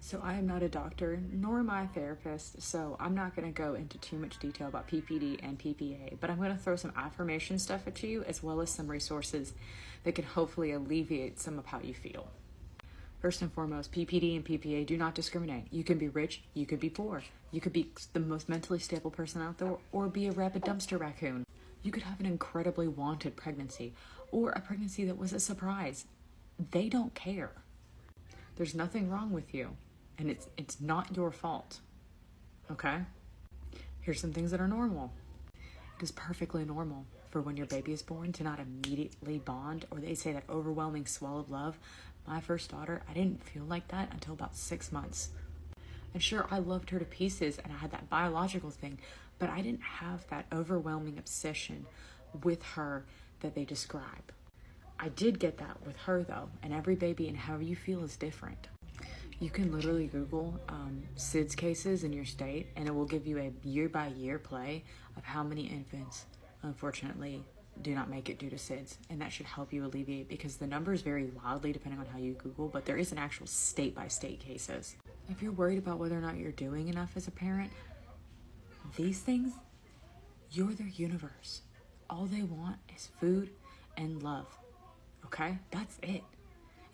So I am not a doctor, nor am I a therapist, so I'm not going to go into too much detail about PPD and PPA, but I'm going to throw some affirmation stuff at you as well as some resources that can hopefully alleviate some of how you feel. First and foremost, PPD and PPA do not discriminate. You can be rich, you could be poor, you could be the most mentally stable person out there, or be a rabid dumpster raccoon. You could have an incredibly wanted pregnancy, or a pregnancy that was a surprise. They don't care. There's nothing wrong with you, and it's not your fault. Okay? Here's some things that are normal. It is perfectly normal for when your baby is born to not immediately bond, or they say that overwhelming swell of love. My first daughter, I didn't feel like that until about 6 months. And sure, I loved her to pieces and I had that biological thing, but I didn't have that overwhelming obsession with her that they describe. I did get that with her though, and every baby and how you feel is different. You can literally Google SIDS cases in your state, and it will give you a year-by-year play of how many infants, unfortunately, do not make it due to SIDS, and that should help you alleviate, because the numbers vary wildly depending on how you Google, but there is an actual state-by-state cases. If you're worried about whether or not you're doing enough as a parent, these things, you're their universe. All they want is food and love, okay? That's it.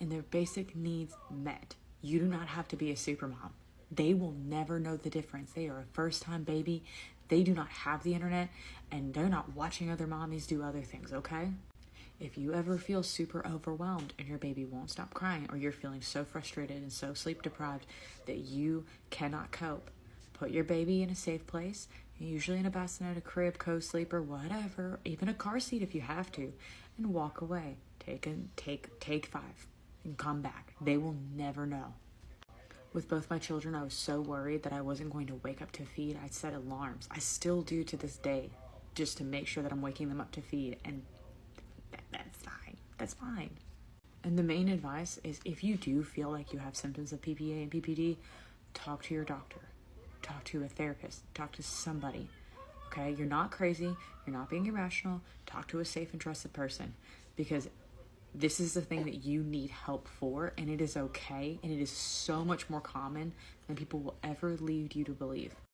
And their basic needs met. You do not have to be a supermom. They will never know the difference. They are a first-time baby. They do not have the internet, and they're not watching other mommies do other things, okay? If you ever feel super overwhelmed and your baby won't stop crying, or you're feeling so frustrated and so sleep deprived that you cannot cope, put your baby in a safe place, usually in a bassinet, a crib, co-sleeper, whatever, even a car seat if you have to, and walk away. Take 5 and come back. They will never know. With both my children, I was so worried that I wasn't going to wake up to feed. I set alarms. I still do to this day, just to make sure that I'm waking them up to feed, and that's fine. That's fine. And the main advice is, if you do feel like you have symptoms of PPA and PPD, talk to your doctor. Talk to a therapist. Talk to somebody. Okay? You're not crazy. You're not being irrational. Talk to a safe and trusted person, because this is the thing that you need help for, and it is okay, and it is so much more common than people will ever lead you to believe.